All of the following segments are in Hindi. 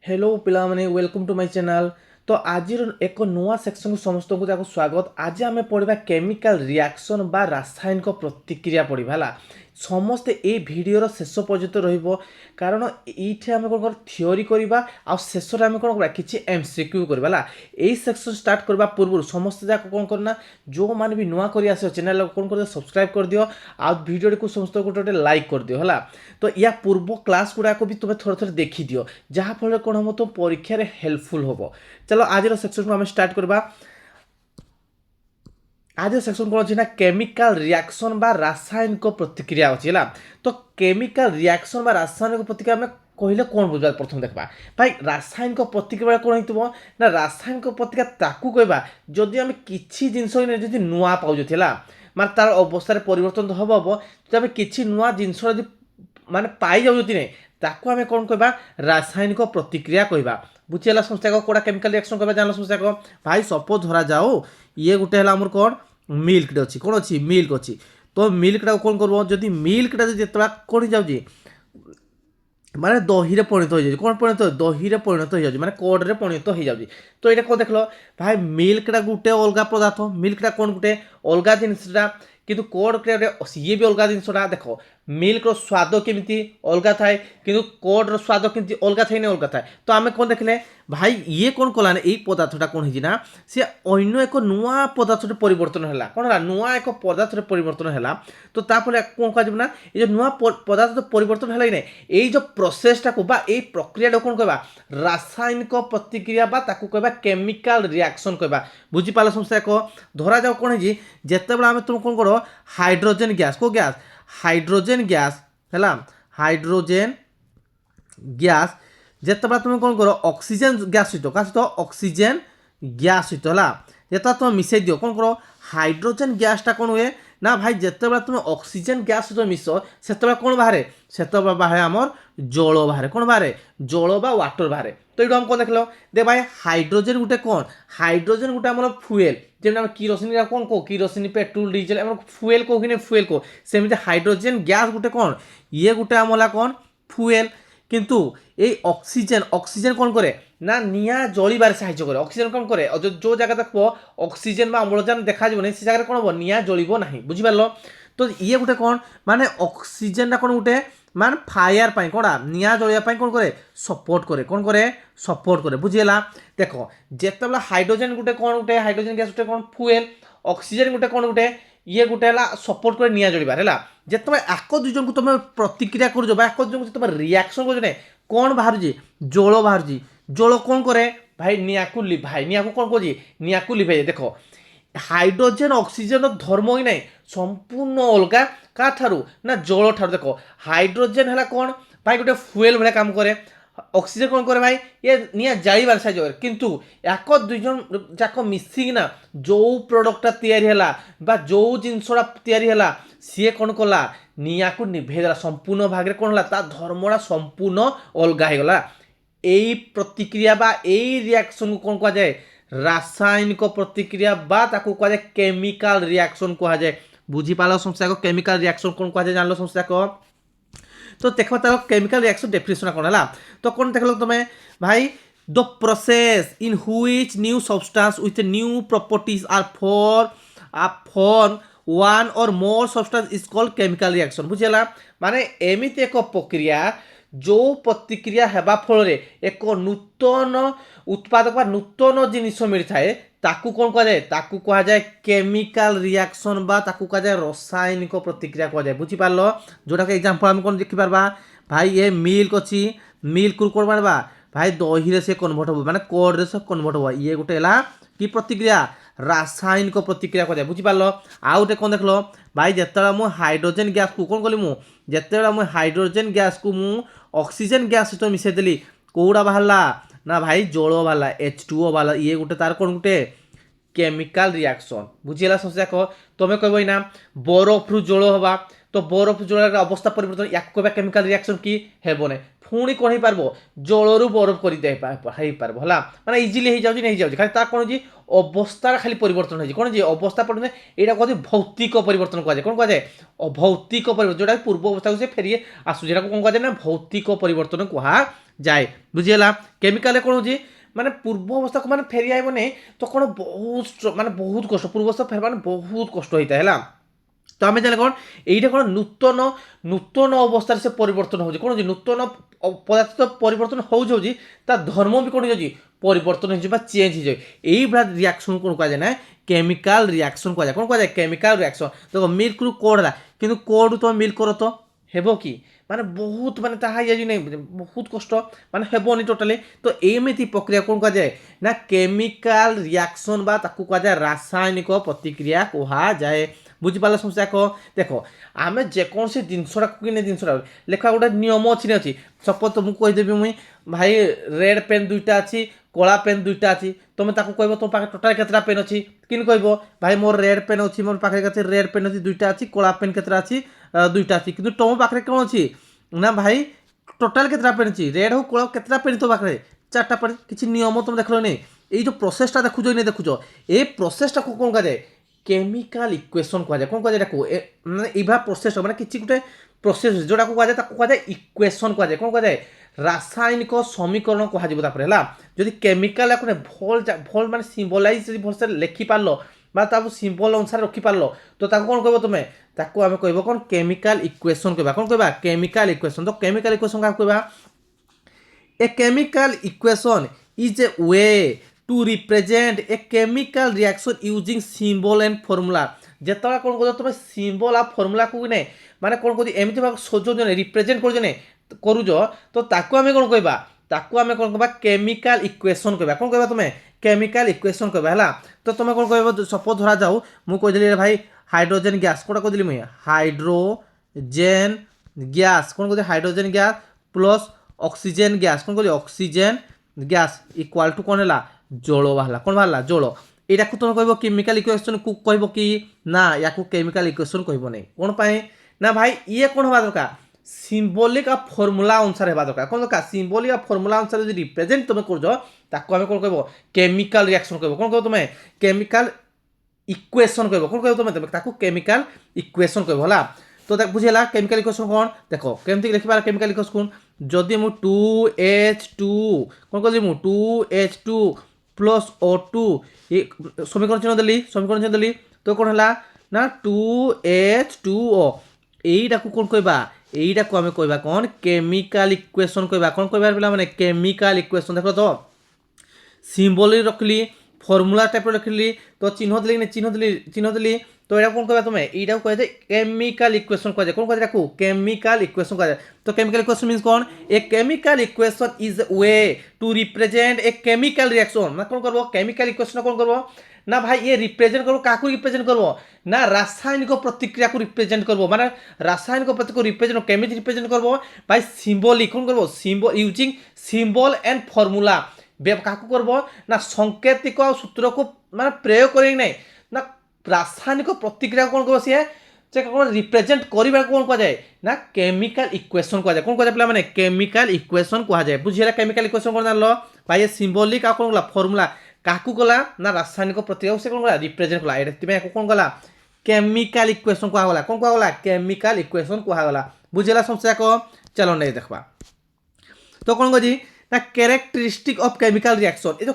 हेलो पिलामाने वेलकम टू माय चैनल। तो आज एक नुआ सेक्शन को समस्त को स्वागत। आज आम पढ़ा केमिकल रिएक्शन बा रासायनिक प्रतिक्रिया पढ़ा है। समस्ते ये भिडर शेष पर्यंत कारण ये आम कौन कर थियोरी करवा आ शेष आम कौन करा कि एमसीक्यू करवा यही सेक्शन स्टार्ट करने पूर्व समस्त जाक कौन करना जो मैंने भी नुआ कर चैनल कौन कर सब्सक्राइब कर दियो आ भिडियो को समस्त गोटे लाइक कर दियो है। तो या पूर्व क्लास गुड़ाक भी तुम्हें थोड़े थोड़े देखी दियो जहाँफल कौन हम तुम परीक्षा हेल्पफुल हम। चलो आज सेक्शन को आम स्टार्ट करवा। आज सेक्शन कौन अच्छी ना केमिकल रिएक्शन बा रासायनिक प्रतिक्रिया अच्छी है। तो केमिकल रिएक्शन बा रासायनिक प्रतिक्रिया में कहले कौन बुझा प्रथम देखा भाई रासायनिक प्रतिक्रिया कौन हो ना रासायनिक प्रतिक्रिया ताकू कहवा जदि आम कि जिनस नुआ पाला माने तार अवस्था परिवर्तन हम हम तो आम कि नुआ जिनस माने पाई जाऊँ नहीं ताकू आम कौन कहवा रासायनिक प्रतिक्रिया कहवा बुझीगला समस्या कौड़ा केमिकल रिएक्शन कहवा जान समस्या कह भाई सपोज धरा जाओ ये गोटे है आमर कौन मिल्क अच्छी कौन अच्छी मिल्क अच्छी तो मिल्कटा कौन कर जदि मिल्कटा जिते कौन जाऊँगी माने दही परिणत हो जाए कौन परिणत दही परिणत हो जाए माने कर्ड परिणत हो जाए। तो ये कौन देख भाई मिल्कटा गोटे अलग पदार्थ मिल्कटा कौन गोटे अलग जिनसा किंतु कर्ड सी भी अलग जिनसा देख मिल्क स्वाद केमी अलग थाए कि कर्ड स्वाद केमी अलग थाए ना अलग थाए। तो आम कौन देखले भाई ये कौन कलाने यही पदार्थटा कौन है सी अन्य एक नुआ पदार्थ परिवर्तन है कौन है नुआ एक पदार्थ परिवर्तन है। तो तापर कौन कहना ये नुआ पदार्थ परिवर्तन है ना यही जो प्रोसेसटा को प्रक्रिया कौन कहवा रासायनिक प्रतिक्रिया कहवा केमिकल रिएक्शन कहवा बुझीपाल समस्या कह धरा जाओ कौन है जिते बड़े तुम कौन कर हाइड्रोजेन गैस को गैस हाइड्रोजेन गैस है हाइड्रोजेन गैस जिते बड़ा तुम कौन कर ऑक्सीजन गैस सहित क्या सहित ऑक्सीजन गैस सहित है जिते तुम मिसई दियो कौन कर हाइड्रोजेन गैसटा कौन हुए ना भाई जिते बड़ा तुम ऑक्सीजन गैस सहित मिस से कौन बाहर से बाहर आमर जल बाहर कौन बाहर जल बा वाटर बाहर। तो ये हम कौन देख दे भाई हाइड्रोजेन गोटे कौन हाइड्रोजेन गोटे आम फुएल जमी किरोसिन कौन कहो किरोसिन पेट्रोल डीजेल आम फुएल कहो कि फुएल कहो सेमती हाइड्रोजेन गैस गोटे कौन ये गोटे आमला कौन फुएल किंतु ये ऑक्सीजन ऑक्सीजन कौन करे ना निया जलिबार साहाय्य करे ऑक्सीजन कौन करे जो जगह देख ऑक्सीजन बा अम्लजान देखा से जगह कौन हम निया जलिब ना बुझिपार। तो ये गोटे कौन माने ऑक्सीजन कौन गोटे मान फायर पाई कौन निया जलिया कौन करे सपोर्ट करे कौन करे सपोर्ट करे बुझीगला। देख जिते बड़ा हाइड्रोजेन गोटे कौन गोटे हाइड्रोजेन गैस गोटे कौन फुएल ऑक्सीजन गोटे कौन गोटे ये गोटे सपोर्ट कर निया जलिबार है जिते आक दुई जन को तुम प्रतिक्रिया कर तुम रिएक्शन कर कौन बाहर जल बाहर जल कौन करे भाई निया को लिभाए निया को कौन कर निया को लिभाए। देख हाइड्रोजेन ऑक्सीजन धर्म ही ना संपूर्ण अलग क्या ठारू ना जल ठारू। देख हाइड्रोजेन है कौन भाई गोटे फुएल भाया काम करे ऑक्सीजन कौन करे भाई ये निया जाइबार साहाय्य करे किंतु याक दुई जन जाक मिसिकिना जो प्रोडक्टा तैयारी है बा जो जिनसटा तैयारी है सी कौन कला निया को निभेदेला संपूर्ण भाग में कौन है ता धर्मटा संपूर्ण अलग हो गला। यही प्रतिक्रिया बा यही रिएक्शन को कौन कह जाए रासायनिक प्रतिक्रिया बा ताको कह जाए केमिकल रिएक्शन कह जाए बुझीपाल समस्या को केमिकल रिएक्शन कौन कह जाए जानल समस्या को। तो देखो तार केमिकल रिएक्शन डेफिनेशन कौन है तो कौन देख लो तुम्हें भाई the process in which new substance with new properties are form one or more substance is called chemical reaction बुझीगला। माने एमिति एक प्रक्रिया जो प्रतिक्रिया हेबा फल एक नूतन उत्पादक नूतन जिनिस मिलता है ताकू कौन कह जाए ताकू कह जाए केमिकल रिएक्शन बा ताकू कह जाए रासायनिक प्रतिक्रिया कह जाए बुझीपार जोटा एग्जांपल आम कौन देखिपार भाई ये मिल्क अच्छी मिल्क कौन मारवा भाई दही से कन्वर्ट हो माने कर्ड से कन्वर्ट हो ये गोटे कि प्रतिक्रिया रासायनिक प्रतिक्रिया कह जाए बुझीपार। आउ गोटे कौन देख भाई जिते मुझे हाइड्रोजेन गैस को कौन कली जिते मुझे हाइड्रोजेन गैस को मुझे ऑक्सीजन गैस सहित मिसईदेली कौड़ा बाहरला ना भाई जल बाहरला H2O बाहरला ये गोटे तार कौन गोटे केमिकल रिएक्शन बुझीगला समस्या कह तुम्हें कह ना बरफ रु जल हवा तो बरफ जल अवस्था परिवर्तन या कहवा केमिकल रिएक्शन कि हेब ना ପୁଣି କ'ଣ ହେଇପାରିବ ଜଳରୁ ବରଫ କରି ହେଇପାରିବ ହେଲା ମାନେ ଇଜିଲି ହେଇଯାଉଛି ନା ହେଇଯାଉଛି ଖାଲି ତାର କ'ଣ ହେଉଛି ଅବସ୍ଥାର ଖାଲି ପରିବର୍ତ୍ତନ ହେଇଛି କ'ଣ ଯେ ଅବସ୍ଥା ପରିବର୍ତ୍ତନ ଏଇଟା କୁହାଯାଏ ଭୌତିକ ପରିବର୍ତ୍ତନ କୁହାଯାଏ କ'ଣ କୁହାଯାଏ ଭୌତିକ ପରିବର୍ତ୍ତନ ଯେଉଁଟା ପୂର୍ବ ଅବସ୍ଥାକୁ ସେ ଫେରି ଆସୁଛି ଏଟାକୁ କ'ଣ କୁହାଯାଏ ନା ଭୌତିକ ପରିବର୍ତ୍ତନ କୁହାଯାଏ ବୁଝିହେଲା କେମିକାଲରେ କ'ଣ ହେଉଛି ମାନେ ପୂର୍ବ ଅବସ୍ଥାକୁ ମାନେ ଫେରି ଆଇବନି ତ କ'ଣ ମାନେ ବହୁତ କଷ୍ଟ ପୂର୍ବ ଅବସ୍ଥା ଫେରିବା ମାନେ ବହୁତ କଷ୍ଟ ହେଇଥାଏ ହେଲା তো আমি জানি কোণ এইটা কোণ নূতন নূতন অবস্থায় সে পরিবর্তন হচ্ছে কোণ নূতন পদার্থ পরিবর্তন হচ্ছে তার ধর্ম বি কোণ হচ্ছে পরিবর্তন হচ্ছে বা চেঞ্জ হয়ে যায় এইভাবে রিয়াকশন কোণ কুয়া যায় না কেমিকাল রিয়াকশন কুয়া যায় কোণ কুয়া যায় কেমিকাল রিয়াকশন দেখো মিল্ক রু কোড ହେଲା কিন্তু কোড তুমি মিল্ক কর তো ହେବ কি মানে ବହୁତ মানে ତାହା ହେଇଯାଉଛି ନାହିଁ ବହୁତ କଷ୍ଟ ମାନେ ହେବନି ଟୋଟାଲି ତ ଏମିତି ପ୍ରକ୍ରିୟା କ'ଣ କୁହାଯାଏ ନା କେମିକାଲ ରିଆକ୍ସନ୍ ବା ତାକୁ କୁହାଯାଏ ରାସାୟନିକ ପ୍ରତିକ୍ରିୟା କୁହାଯାଏ ବୁଝିପାରିଲ ସମସ୍ୟା କହ ଦେଖ ଆମେ ଯେକୌଣସି ଜିନିଷଟାକୁ କିନେ ଜିନିଷଟା ଲେଖା ଗୋଟେ ନିୟମ ଅଛି ନା ଅଛି ସପୋଜ ମୁଁ କହିଦେବି ମୁଇଁ ଭାଇ ରେଡ୍ ପେନ୍ ଦୁଇଟା ଅଛି କଳା ପେନ୍ ଦୁଇଟା ଅଛି ତୁମେ ତାକୁ କହିବ ତୁମ ପାଖରେ ଟୋଟାଲ କେତେଟା ପେନ୍ ଅଛି କିନ୍ତୁ କହିବ ଭାଇ ମୋର ରେଡ୍ ପେନ୍ ଅଛି ମୋର ପାଖରେ କେତେ ରେଡ୍ ପେନ୍ ଅଛି ଦୁଇଟା ଅଛି କଳା ପେନ୍ କେତେଟା ଅଛି ଦୁଇଟା ଅଛି କିନ୍ତୁ ତୁମ ପାଖରେ କ'ଣ ଅଛି ନା ଭାଇ ଟୋଟାଲ କେତେଟା ପେନ୍ ଅଛି ରେଡ୍ ହଉ କଳା କେତେଟା ପେନ୍ ତୋ ପାଖରେ ଚାରିଟା ପେନ୍ କିଛି ନିୟମ ତୁମେ ଦେଖିଲ ନାହିଁ ଏଇ ଯେଉଁ ପ୍ରୋସେସଟା ଦେଖୁଛ ନା ଦେଖୁଛ ଏ ପ୍ରୋସେସଟାକୁ କ'ଣ କୁହାଯାଏ কেমিকাল ইকুয়েশন কুহযায় কোণ কুহযায় তাকে মানে এইভাবে প্রসেস মানে কিছু গোটে প্রসেস যেটা কুহযায় তাকে কুহযায় ইকুয়েশন কুহযায় কোণ কুহযায় রাসায়নিক সমীকরণ কুহযিব তাপরে হলা যদি কেমিকাল কোনে ভল মানে সিম্বলাইজ যদি ভলসে লেখি পারল বা তাকে সিম্বল অনুসারে রখি পারল তো তাকে কোণ কইব তুমি তাকে আমি কইব কোণ কেমিকাল ইকুয়েশন কইবা কোণ কইবা কেমিকাল ইকুয়েশন তো কেমিকাল ইকুয়েশন কাকে কইবা a chemical equation is a way to represent a chemical reaction using symbol and formula যেতବେଳେ কোণ করছ তুমি সিম্বল আর ফর্মুলা কু নাই মানে কোণ করছি এমতি ভাবে সজোজ রিপ্রেজেন্ট করছ নাই করুছ তো তাকু আমি কোণ কইবা তাকু আমি কোণ কইবা কেমিকাল ইকুয়েশন কইবা কোণ কইবা তুমি কেমিকাল ইকুয়েশন কইবা হলা তো তুমি কোণ কইবা সপোজ ধরা যাও মু কইদেলি ভাই হাইড্রোজেন গ্যাস কোটা কইদেলি মুই হাইড্রোজেন গ্যাস কোণ কইছি hydrogen gas plus oxygen gas কোণ কইলি অক্সিজেন গ্যাস ইকুয়াল টু কোণ হলা জল বাহারা কোণ বাহারা জল এটা তুমি কহব কেমিকাল ইকুয়েশন কু কহব কি না ইয়াকু কেমিকাল ইকুয়েশন কহব নাই কোণ পাই না ভাই ইয়ে কোণ হওয়া দরকার সিম্বলিক আর ফর্মুলা অনুসারে হওয়া দরকার কোণ দরকার সিম্বলিক আর ফর্মুলা অনুসারে যদি রিপ্রেজেন্ট তুমি করছ তাকে আমি কোণ কহব কেমিকাল রিয়াকশন কহব কোণ কহব তুমি কেমিকাল ইকুয়েশন কহব কোণ কহব তুমি তাকে কেমিকাল ইকুয়েশন কহব হলা তো দেখ বুঝিলা কেমিকাল ইকুয়েশন কোণ দেখো কেমতি লিখিবা কেমিকাল ইকুয়েশন যদি মু 2H2 কোণ কইলি মু 2H2 প্লস O2 সমীকরণ চিহ্ন দেলি তো কোণ হলা না 2H2O এইটাকু কোণ কইবা এইটাকু আমি কইবা কোণ কেমিকাল ইকুয়েশন কইবা কোণ কইবা পিলা মানে কেমিকাল ইকুয়েশন দেখো তো সিম্বল রখিলি ফর্মুলা টাইপর রখিলি তো চিহ্ন দেলি তো এটা কোণ কইবা তুমি এইটাকু কয় যে কেমিকাল ইকুয়েশন কয় কোণ কয় এটাকু কেমিকাল ইকুয়েশন কয় তো কেমিকাল ইকুয়েশন মিন্স কোণ a chemical equation is way to represent a chemical reaction না কোণ করব কেমিকাল ইকুয়েশন কোণ করব না ভাই এ রিপ্রেজেন্ট করব কাকু রিপ্রেজেন্ট করব না রাসায়নিক প্রতিক্রিয়াকে রিপ্রেজেন্ট করব মানে রাসায়নিক প্রতিক্রিয়া রিপ্রেজেন্ট কেমিক্যাল রিপ্রেজেন্ট করব ভাই সিম্বলিক কোণ করব symbol using symbol and formula কাকু করব না সাংকেতিক সূত্রকু মানে প্রয়োগ করি নাই না রাসায়নিক প্রতিক্রিয়া কোণ করব সে যে কোণ রিপ্রেজেন্ট করিবা কোণ কোয়া যায় না কেমিকাল ইকুয়েশন কোয়া যায় কোণ কোয়া যায় পিলা মানে কেমিকাল ইকুয়েশন কোয়া যায় বুঝিলা কেমিকাল ইকুয়েশন কোণ জানলো ভাই সিম্বলিক আর কোণ গলা ফর্মুলা কাকু গলা না রাসায়নিক প্রতিক্রিয়া সে কোণ গলা রিপ্রেজেন্ট কলা এটা তুমি কোণ গলা কেমিকাল ইকুয়েশন কোয়া গলা কোণ কোয়া গলা কেমিকাল ইকুয়েশন কোয়া গলা বুঝিলা সমস্যা কো চলো নেই দেখবা তো কোণ কইছি না ক্যারেক্টারিস্টিক অফ কেমিকাল রিয়াকশন এই তো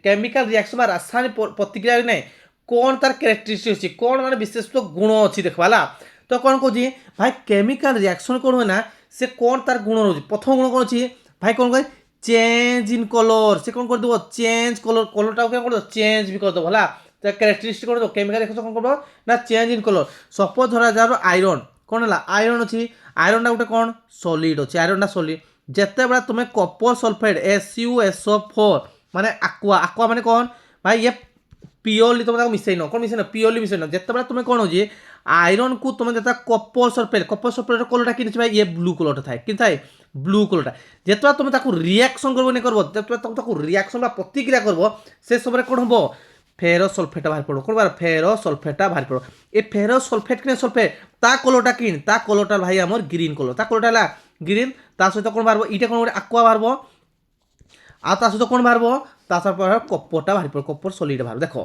কেমিকাল রিয়াকশন বা রাসায়নিক প্রতিক্রিয়া নাই কোণ তার ক্যারেক্টারিস্টিক আছে কোণ মানে বিশেষত গুণ আছে দেখবা হলা তো কোণ কইছি ভাই কেমিকাল রিয়াকশন কোণ হয় না সে কোণ তার গুণ রয়েছে প্রথম গুণ কোণ আছে ভাই কোণ কই চেঞ্জ ইন কলর সে কোণ করে দেব চেঞ্জ কলরটাও কেন করে দেব চেঞ্জ বি করে দেব হলা তো ক্যারেক্টারিস্টিক করে দেব কেমিকাল রিয়াকশন কোণ করব না চেঞ্জ ইন কলর সপোজ ধরা যাবে আয়রন কোণ হলা আয়রন আছে আয়রনটা গোটে কোণ সলিড আছে আয়রনটা সলিড যেতেবেলে তুমি কপর সলফেট SuSO4 মানে aqua মানে কোণ ভাই ইয়ে পিওরলি তুমি তাকে মিশাই কোণ মিশাই পিওরলি মিশাই যেতেবেলে তুমি কোণ হচ্ছে আয়রন কু তুমি যেটা কপর সলফেট কলরটা কি ভাই ইয়ে ব্লু কলরটা থাকে কিন্তু থাকে ব্লু কলরটা যেতবে তুমি তাকে রিয়াকশন করব নি করব যেতবে তুমি তাকে রিয়াকশন বা প্রতিক্রিয়া করব সে সময় কোণ হব ফেরো সলফেটটা বাহার পড়ব কোণ ফেরো সলফেটটা বাহার পড়ব এই ফেরো সলফেট কিনে সলফেট তা কলরটা কিন তা কলরটা ভাই আমার গ্রিন কলর তা কলরটা হলা ଗ୍ରୀନ୍, ତା ସହିତ କ'ଣ ବାହାରିବ ଏଇଟା କ'ଣ ଗୋଟେ ଆକ୍ୱା ବାହାରିବ, ଆଉ ତା ସହିତ କ'ଣ ବାହାରିବ ତା ସହିତ କପରଟା ବାହାରି ପଡ଼ିବ, କପର ସଲିଡ୍ ବାହାରିବ। ଦେଖ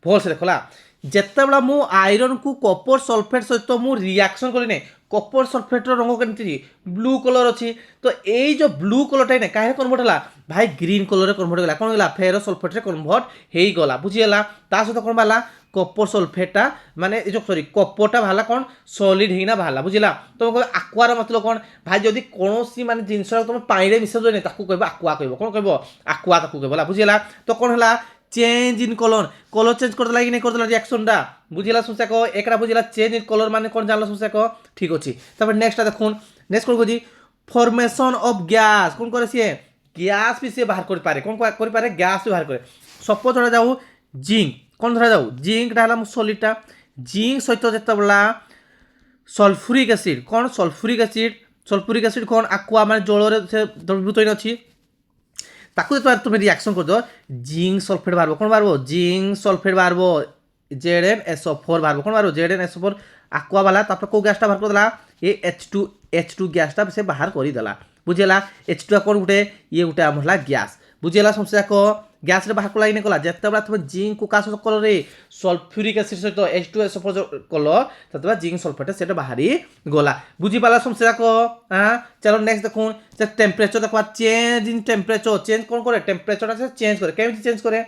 ଭଲସେ ଦେଖ ହେଲା, ଯେତେବେଳେ ମୁଁ ଆଇରନ୍କୁ କପର ସଲଫେଟ୍ ସହିତ ମୁଁ ରିଆକ୍ସନ୍ କରିନି, কপর সলফেটর রঙ কেমতি ব্লু কলর অছি, তো এই যে ব্লু কলরটা না কাহে কনভর্ট হলা ভাই গ্রিন কলরে কনভর্ট হলা, কোন হলা ফেরো সলফেটরে কনভর্ট হেই গলা, বুঝিগলা। তা সହିତ কোন বালা কপর সলফেটটা মানে এই যে সরি কপরটা ভালা কোন সলিড হেইনা ভালা, বুঝিলা। তুমি কবে আকুয়ার মতলব কোন ভাই, যদি কোনসি মানে জিনিস তুমি পানিরে মিশাই দই তাকু কইব আকুয়া কইব, কোন কইব আকুয়া তাকু কইব, বুঝিলা। তো কোন হলা change in colour, colour change করতে লাগি নাই করতে রিয়াকশনটা, বুঝিলা সুসাক একটা বুঝিলা চেঞ্জ ইন কলর মানে কোন জানলা সুসাক, ঠিক আছে। তারপর নেক্সটটা দেখুন, নেক্সট কোন কইছি ফরমেশন অফ গ্যাস, কোন করে সে গ্যাস বি সে বাহার করে পারে, কোন করে পারে গ্যাস বি বাহার করে। সপোজ ধরা যাও জিঙ্ক, কোন ধরা যাও জিঙ্কটা হলাম সলিডটা, জিঙ্ক সহিত যেতবেলা সলফুরিক অ্যাসিড, কোন সলফুরিক অ্যাসিড কোন আকুয়া মানে জলরে দ্রবীভূত হয়ে ଅଛି তাকে যেতବେଳେ তুমি রিয়াকশন করছো জিঙ্ক সলফেট বাড়ব, কোন বাড়ব জিঙ্ক সলফেট বাড়ব, ZnSO4 বাড়ব, কোন বাড়ব ZnSO4 আকুয়া বালা। তারপরে কেউ গ্যাসটা বাহার করে এ H2 গ্যাসটা সে বাহার করে দেলা, বুঝিলা। H2 কোন গোটে ইয়ে গোটে আমার হলা গ্যাস, বুঝিলা। সমস্যা যাক গ্যাসরে বাহার কলা ইনে কলা যেতବେଳେ তুমি জিঙ্ক কা সহ কলরে সলফুরিক অ্যাসিড সহিত H2SO4 কল, সেতବେଳେ জিঙ্ক সলফেট সেটা বাহারি গলা, বুঝি পালা। সমস্যা যাক হ্যাঁ চলো নেক্সট দেখুন যে টেম্পারেচার দেখবা চেঞ্জ ইন টেম্পারেচার, চেঞ্জ কোন করে টেম্পারেচারটা সে চেঞ্জ করে, কেমন চেঞ্জ করে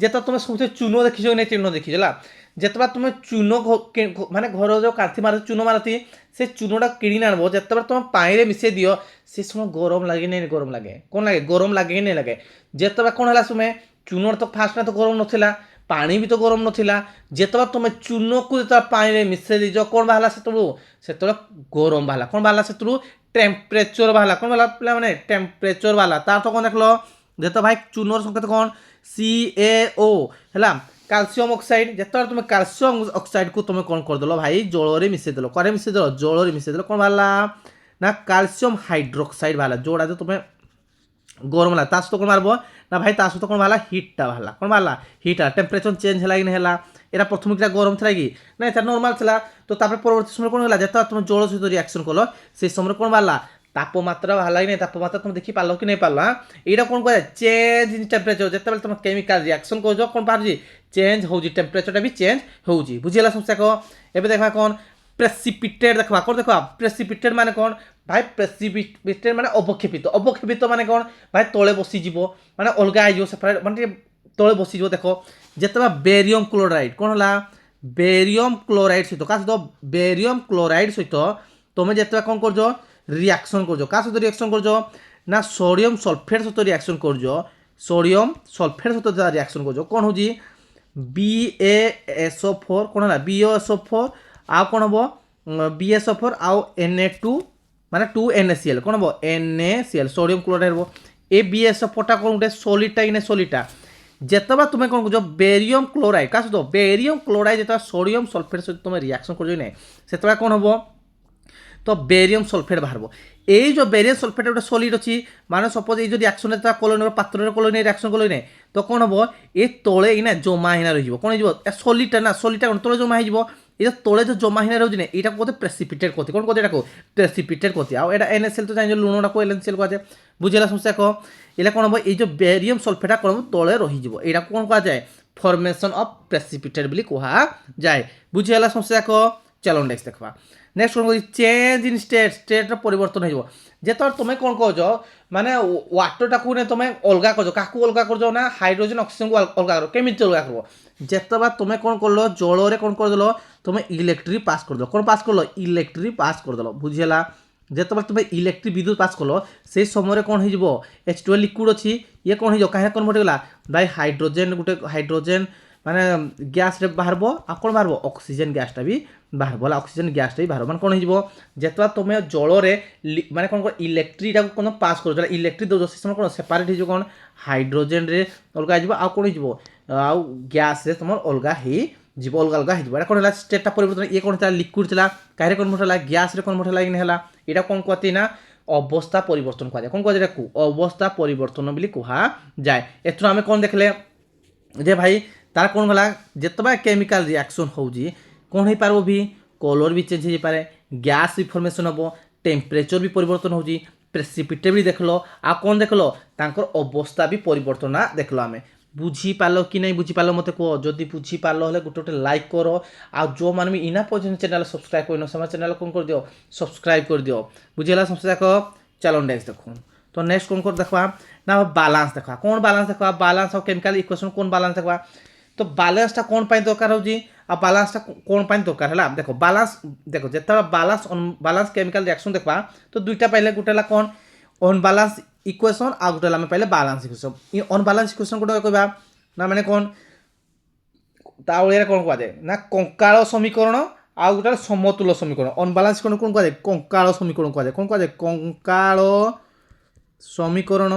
যেতବେଳେ তুমি সমস্ত চুনো দেখিছ না চূর্ণ দেখিছ না, যেতବେଳେ তুমি চূন মানে ঘর যে কাঠি মারতি চূন মারতি সে চূনটা কিনি আনব, যেতବେଳେ তুমি পানিরে মিশাই দিও সে সময় গরম লাগে না গরম লাগে, কোন লাগে গরম লাগে না লাগে। যেতବେଳେ কোন হলা তুমি চূনর তো ফার্স্ট না তো গরম নথিলা, পানি भी तो गरम नथिला, যেতବେଳେ তুমি চূনকু যেতବେଳେ পানিরে মিশাই দিছ কোন বাহালা সেতବେଳେ গরম বাহালা, কোন বাহালা সেতulu টেম্পারেচর বাহালা, কোন বাহালা পিলা মানে টেম্পারেচর বাহালা। তার তো কোন দেখলো যেত ভাই চূনর সংকেত কোন CaO ହେଲା। ক্যালসিয়াম অক্সাইড যেতବେଳେ তুমি ক্যালসিয়াম অক্সাইড কু তুমি কোন করদেল ভাই জলরে মিশাই দেল, করে মিশাই দেল জলরে মিশাই দেল, কোন বাহালা না ক্যালসিয়াম হাইড্রোক্সাইড বাহালা, जोड़ा যে তুমি গরম লাগে। তার সହିତ কোন বাহারব না ভাই তার সହିତ কোন বাহালা হিটটা বাহালা, কোন বাহালা হিট আর টেম্পারেচর চেঞ্জ হেলা কি না হেলা। এটা প্রথমে কিটা গরম ଥିଲା কি না এটা নর্মাল ଥିଲା, তো তারপরে পরবর্তী সময় কোন হলা যেত তুমি জল সহিত রিয়াকশন করলো সেই সময় কোন বাহালা তাপমাত্রা বাহালা কি না, তাপমাত্রা তুমি দেখি পারলো কি নাই পারলো। হ্যাঁ এইটা কোন করে চেঞ্জ ইন টেম্পারেচর, যেতବେଳେ তুমি কেমিকাল রিয়াকশন করছ কোন বাহারছি চেঞ্জ হଉଛି, টেম্পারেচরটা ବି চেঞ্জ হଉଛି, বুঝিলা। সমস্যা কো এবে দেখবা কোন প্রেসিপিটেট দেখবা, কোন দেখবা প্রেসিপিটেট মানে কোন ভাই প্রেসিপিটেট মানে অবক্ষেপিত, অবক্ষেপিত মানে কোন ভাই তলে বসিଯିବ মানে অলগা ହେଇଯିବ সেপারেট মানে তলে বসিଯିବ। দেখ যেতବେଳେ বেরিয়াম ক্লোরাইড কোন হলা বেরিয়াম ক্লোরাইড সহিত কা সহিত বেরিয়াম ক্লোরাইড সহিত তুমি যেতବେଳେ কোন করছ রিয়াকশন করছ, কা সহিত রিয়াকশন করছ না সোডিয়াম সলফেট সহিত রিয়াকশন করছ, সোডিয়াম সলফেট সহিত রিয়াকশন করছ কোন হଉଛି BaSO4, কোন হলা BaSO4 ଆଉ কোন হব BaSO4 ଆଉ Na2 মানে 2NaCl, কোন হব NaCl সোডিয়াম ক্লোরাইড হব। এই BaSO4টা কোন গোটে সলিডটা ইনে সলিডটা যেতବେଳେ তুমি কোন করছ বেরিয়াম ক্লোরাইড কা সହିତ বেরিয়াম ক্লোরাইড যেতବେଳେ সোডিয়াম সলফেট সହିତ তুমি রিয়াকশন করছ না সেতବେଳେ কোন হব তো বেরিয়াম সলফেট বাহারব। এই যে বেরিয়াম সলফেট গোটে সলিড অছি মানে সপোজ এই যে রিয়াকশন যেতବେଳେ কলোনির পাত্রের কলোনি রিয়াকশন কলোনি না তো কোন হব এ তলে ইনা জমা হিনা রহিব, কোন হইব সলিডটা না সলিডটা কোন তলে জমা হইব, এটা তলে যে জমা হিনা রହୁଛି না এটা কোতে প্রেসিপিটেট কোতে, কোন কোতে এটাকো প্রেসিপিটেট কোতে। আর এটা NaCl তো জানি লুণটাকো NaCl কোয়া যায়, বুঝিলা। সমস্যা কো এটা কোন হব এই যে বেরিয়াম সলফেটটা কোন তলে রহিଯିବ, এটা কোন কোয়া যায় ফরমেশন অফ প্রেসিপিটেট বলি কোয়া যায়, বুঝিলা। সমস্যা কো চলো নেক্সট দেখবা। নেক্সট কোন চেঞ্জ ইন স্টেটর পরিবর্তন হয়ে যাব, যেতବେଳେ তুমি কোন করছ মানে ওয়াটারটাকু নে তুমি অলগা করছ, কাকু অলগা করছ না হাইড্রোজেন অক্সিজেনকু অলগা করো, কেমিতি অলগা করব যেতବେଳେ তুমি কোন করলো জলরে কোন করদেল তুমি ইলেকট্রিক পাস করদেল, কোন পাস করলো ইলেকট্রিক পাস করদেল, বুঝিলা। যেতବେଳେ তুমি ইলেকট্রিক বিদ্যুৎ পাস কল সেই সময় কোন হয়ে H2O লিকুইড অছি ইয়ে কোন হয়ে কাহে কনভর্ট হয়ে গলা ভাই হাইড্রোজেন গোটে হাইড্রোজেন মানে গ্যাসরে বাহারব আর কোন বাহারব অক্সিজেন গ্যাসটা বি বাহারব, অক্সিজেন গ্যাসটা বি বাহারব মানে কোন হয়ে যেতବେଳେ তুমি জলরে মানে কোন ইলেকট্রিকটা কোন পাস করছ ইলেকট্রিক দৌছ সে সময় কোন সেপারেট হয়ে কোন হাইড্রোজেনরে অলগা হয়ে আর কোন হয়ে আউ গ্যাসরে তোমার অলগা হয়ে যাব, অলগা অলগা হয়ে এটা কোন হলা স্টেটটা পরিবর্তন। ইয়ে কোন ଥିଲା লিকুইড ଥିଲା কাহে কনভর্ট হলা গ্যাসরে কনভর্ট হলা ইনে হলা, এটা কোন কতি না অবস্থা পরিবর্তন কুয়া যায়, কোন কুয়া যায় এটাকু অবস্থা পরিবর্তন বলি কুহা যায়। এথর আমি কোন দেখলে যে ভাই তার কোন গলা যেতବେଳେ কেমিকাল রিয়াকশন হଉଛି কোন হয়ে পারব ভি কলর বি চেঞ্জ হয়ে পারে, গ্যাস বি ফর্মেশন হব, टेम्परेचर भी परिवर्तन होची प्रेसिपिटेबिलिटी देखलो आ कौन देखलो तांकर अवस्था भी परिवर्तन देखलो आमे बुझी पालो कि नहीं बुझी पालो मते कहो जदि बुझी पालो हले गोटे गोटे लाइक करो आ जो माने इना पर्यंत चैनल सब्सक्राइब करनो समय चैनल कौन कर दियो सब्सक्राइब कर दियो बुझिला समस्या देखो चलो नेक्स्ट देखो तो नेक्स्ट कौन कर देखवा ना बैलेंस देखवा कौन बैलेंस देखवा बैलेंस ऑफ केमिकल इक्वेशन कौन बैलेंस देखवा तो बैलेंस टा कौन पाई दरकार होजी आ बैलेंस टा कौन पाई दरकार हला देखो बैलेंस देखो जेता बैलेंस अनबैलेंस केमिकल रिएक्शन देखबा तो दुईटा पाइले गुटेला कौन अनबैलेंस इक्वेशन आ गुटेला में पाइले बैलेंस इक्वेशन इ अनबैलेंस इक्वेशन गुटे कहबा ना माने कौन ता ओळिया कौन कहबा जाय ना कंकाळ समीकरण आ गुटेला समतुल्य समीकरण अनबैलेंस इक्वेशन कौन कहबा जाय कंकाळ समीकरण कहबा जाय कौन कहबा जाय कंकाळ समीकरण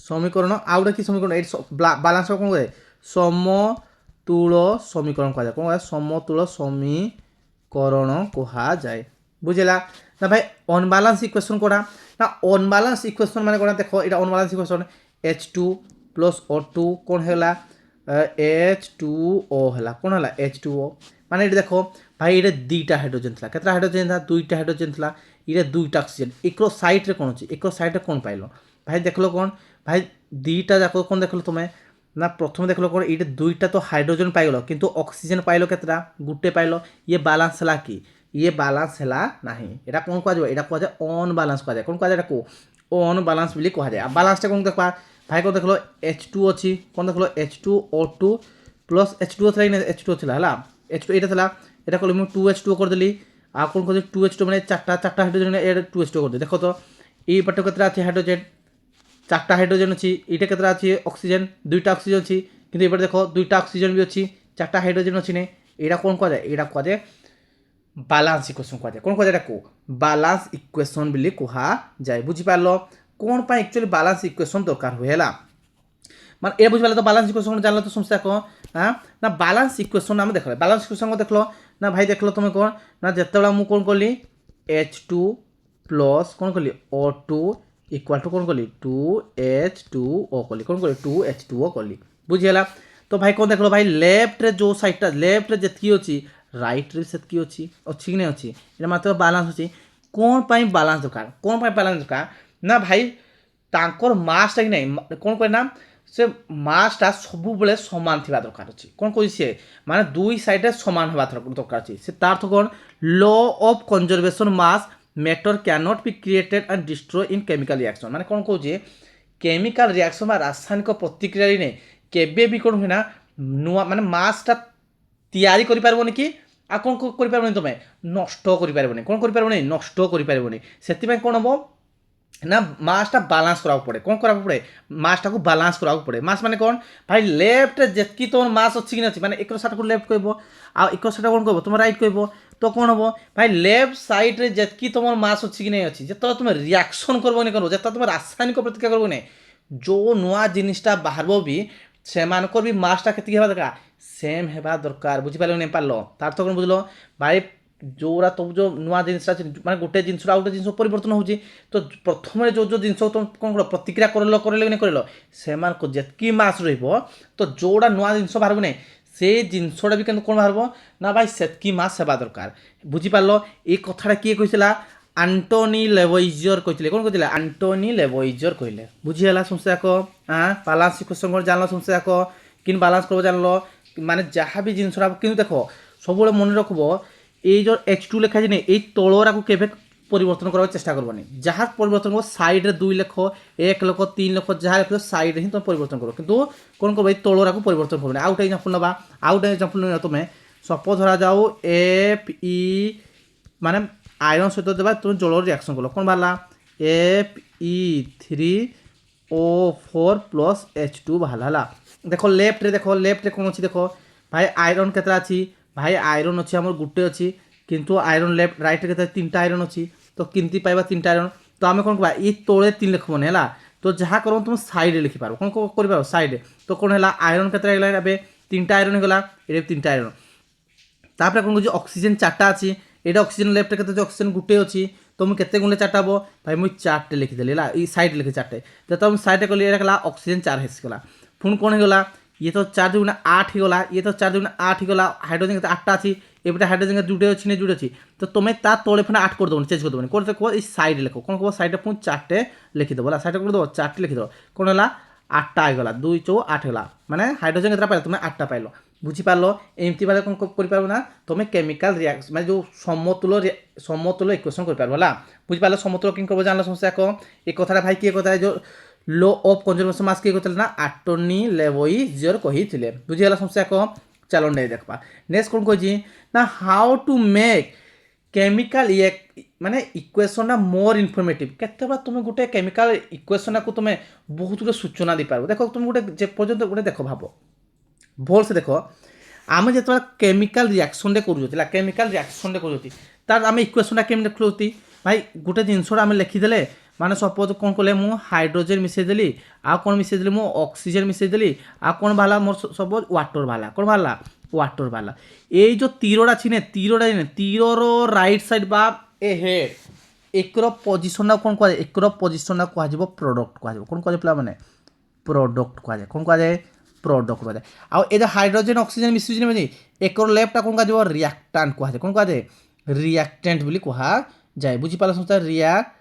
समीकरण आउ कि समीकरण ए बैलेंस कौन कहबा जाय समतुल्य समीकरण कहबा जाय कौन कहबा समतुल्य समीकरण कहबा जाय बुझिला ना भाई अनबैलेंस इक्वेशन कोडा ना अनबैलेंस इक्वेशन माने कोडा देखो एटा अनबैलेंस इक्वेशन H2 + O2 कोन हैला H2O हैला कोन हैला H2O माने एटा देखो भाई एटा दुईटा हाइड्रोजन थला केतरा हाइड्रोजन था दुईटा हाइड्रोजन थला एटा दुईटा ऑक्सीजन एकरो साइड रे कोन अछि एकरो साइड रे कोन पाइलो भाई देखलो कोन भाई दुईटा जाको कोन देखलो तुमे ना प्रथम देखलो कोन एटा दुईटा तो हाइड्रोजन पाइलो किंतु ऑक्सीजन पाइलो केतरा गुटे पाइलो ये बैलेंस हला कि ये बैलेंस हैला नहीं एटा कोन कह जाय एटा कह जाय अनबैलेंस कह जाय कोन कह जाय को अनबैलेंस बिली कह जाय बैलेंस टा कोन देखबा भाई को देखलो H2 अछि कोन देखलो H2O2 प्लस H2O थला नै H2O थला हला H2 एटा थला एटा कहलो मु 2H2O कर देली आ कोन कह 2H2 माने चारटा हाइड्रोजन ए 2H2O कर दे देखो तो ई पटे केतरा अछि हाइड्रोजन चारटा हाइड्रोजन अछि इटे केतरा अछि ऑक्सीजन दुईटा ऑक्सीजन अछि किंतु एबार देखो दुईटा ऑक्सीजन भी अछि चारटा हाइड्रोजन अछि नै एटा कोन कह जाय एटा कह जाय बैलेंस इक्वेशन कह जाए कौन कह जाए को बैलेंस इक्वेशन बिली कहा जाए बुझी पारलो कौन पा एक्चुअली बैलेंस इक्वेशन दरकार होएला माने ए बुझी पारलो तो बैलेंस इक्वेशन जानलो तो समस्या को हां ना बैलेंस इक्वेशन नाम देखलो बैलेंस इक्वेशन को देखलो ना भाई देखलो तुम कोन ना जेतेबेला मु कोन करली H2 प्लस कोन करली O2 इक्वल टू कोन करली 2H2O करली कोन करली 2H2O करली बुझियला तो भाई कोन देखलो भाई लेफ्ट रे जो साइड ता लेफ्ट रे जेतकी अछि राइट रे सेतकी अछि कि नै अछि एटा मात्र बैलेंस अछि कोन पाई बैलेंस दरकार कोन पाई बैलेंस दरकार ना भाई तांकर मास ता कि नै कोन कहै ना से मास ता सबु बेले समान थिबा दरकार अछि कोन कहि से माने दुई साइड रे समान हबा दरकार अछि से तार तो कोन law of conservation mass matter can not be created and destroy in chemical reaction माने कोन कहू जे केमिकल रिएक्शन बा रासायनिक प्रतिक्रिया रे नै केबे भी कोन होना नुवा माने मास ता तैयारी करि पारबोनी कि आ कोन करि पारबोनी तमे नष्ट करि पारबोनी कोन करि पारबोनी नष्ट करि पारबोनी सेति में कोन हबो ना मास टा बैलेंस कराव पड़े कोन कराव पड़े मास टा को बैलेंस कराव पड़े मास माने कोन भाई लेफ्ट जेतकी तोर मास अछि कि नछि माने एकरो साइड को लेफ्ट कहबो आ एकरो साइड कोन कहबो तुम राइट कहबो तो कोन हबो भाई लेफ्ट साइड रे जेतकी तोर मास अछि कि नै अछि जेत तुम रिएक्शन करबो नै करबो जेत तुम रासायनिक प्रतिक्रिया करबो नै जो नुवा जिनिसटा बाहरबो भी सेमानकर भी मासटा केति हेबा दरकार सेम हेबा दरकार बुझी पालो नै पालो तार तो कोन बुझलो भाई जोरा तो जो नुवा जिनिसटा माने गोटे जिनिसटा गोटे जिनिस परिवर्तन होउची तो प्रथम जो जो जिनिस तो कोन कर प्रतिक्रिया करले नै करलो सेमान को जेतकी मास रहबो तो जोड़ा नुवा जिनिस बाहरबो नै से जिनिसटा भी कोन बाहरबो ना भाई सेतकी मास हेबा दरकार बुझी पालो ए कथाटा की कहिसला एंटोनी लेवोइजर कहले कोन कहले एंटोनी लेवोइजर कहले बुझी हला समस्या को हां बैलेंस इक्वेशन को जानलो समस्या को किन बैलेंस करबो जानलो माने जहाँ भी जिनिसरा किंतु देखो सब मन रखबो ए जो H2 लेखा जे ए तळोरा को केबे परिवर्तन करबा चेष्टा करबनी जहाँ परिवर्तन को साइड रे 2 लेखो 1 लेखो 3 लेखो जहाँ लेखो साइड रे ही तुम परिवर्तन करो किंतु कोन को भाई तळोरा को परिवर्तन करबनी आउट एग्जांपल नबा आउट एग्जांपल न तुमे सपोज धरा जाओ Fe माने आयरन सहित देबा तुम जल रिएक्शन कलो कोन बाला Fe3O4 प्लस H2 बाहला देखो लेफ्ट रे कोन अछि देखो भाई आयरन केतरा अछि भाई आयरन अछि हमर गुटे अछि किंतु आयरन लेफ्ट राइट रे केतरा तीनटा आयरन अछि तो किंती पाइबा तीनटा आयरन तो आमे कोन कहबा ई तोळे 3 लिखबोने हला तो जहाँ करो तुम साइड रे लिखि पारो कोन को करि पारो साइड तो कोन हला आयरन केतरा गेला एबे तीनटा आयरन गेला एबे तीनटा आयरन तापर कोन जो ऑक्सीजन चारटा अछि एटा ऑक्सीजन लेफ्ट केते जो ऑक्सीजन गुटे अछि तो मु केते गुणे चारटा बो भाई मु चारटे लिखि देली ला ई साइड लिखि चारटे तो तुम साइड को ले रखला ऑक्सीजन 4 हेस गेला पुन कोन गला ये तो 4 * 8 गला ये तो 4 * 8 गला हाइड्रोजन के 8टा अछि एपटे हाइड्रोजन जुड़े अच्छी नहीं जुड़े अच्छी तो तुम्हें ता तले फिर 8 कर दो चेंज कर दो कौन कह सैड लिख कौन कह सैड पुणी 4टे लिखिदेव है सैड कर दो 4टे लिखिदेव कौन है 8टा आगला 2 4 8 गला माने हाइड्रोजन केतटा पाइल तुम्हें 8टा पाइल बुझीपार एमती बारे कौन कर ना तुम्हें केमिकल रिएक्शन मैं जो समतुल्य इक्वेशन कर बुझीपार समतुल्य किन कर जानल समस्या को एक कथा भाई किए कथा जो लो ऑफ कंजर्वेशन मास किए कहते ना आटोनी लेवोइजर कही बुझीगला समस्या को चलो नहीं देखा नेक्स्ट कौन कही ना हाउ टू मेक केमिकल माने इक्वेशन ना मोर इनफर्मेटिव केते तुम गोटे केमिकल इक्वेशन को तुम बहुत गुटे सूचना दी पार देख तुम गोटे पर्यटन गोटे देख भाव भल से देख आम जो केमिकल रिएक्शन कर केमिकल रिएक्शन कर आम इक्वेशन केमी देखुँ भाई गोटे जिनसा आम लिखिदे माने सपोज कौन कले मु हाइड्रोजन मिसेदेली आ कौन मिसेदेली मु ऑक्सीजन मिसेदेली आ कौन बाला मोर सपोज वाटर बाला कौन बाला वाटर बाला ये जो तीरोटा छी तीरोटा तीर राइट साइड बा ए हेड एक पोजिशन कौन कह एक पोजिशन कह प्रोडक्ट कह कौन कह पे मैंने प्रोडक्ट कह कौन कह प्रोडक्ट कह आ ये हाइड्रोजन ऑक्सीजन मिसुजन एक लेफ्टा कौन कह रिएक्टांट कह कौन कह रिएक्टेंट बोली कह जाए बुझीपाल समझता रिएक्टेंस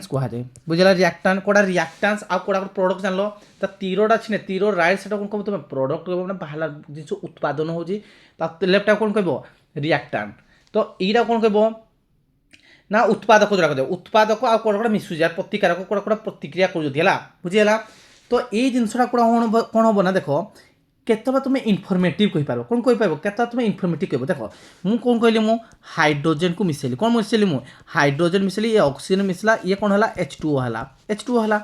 कह जाए बुझला रिएक्टांट कोड़ा रिएक्टांस आ कोड़ा प्रोडक्ट जानलो त तीरोटा छी तीर राइट साइड कौन कह तुम प्रोडक्ट कह मैंने बाहर जिन उत्पादन हो लेफ्ट कौन कह रिएक्टांट तो यहीटा कौन कह ना उत्पादक जोड़ा कह उत्पादक आ कोड़ा मिसुचे प्रतिकारक कोड़ा प्रतिक्रिया कर बुझीगला तो ये जिनसा कौन हम ना देख केतबा तुम इनफर्मेटिव कहि पारो कौन कहि पाबो केतबा तुम इनफर्मेटिव कहबो देखो मु कौन कहली मु हाइड्रोजन को मिसेली कौन मिसेली मु हाइड्रोजन मिसेली ये ऑक्सीजन मिसला ये कौन हला H2O हला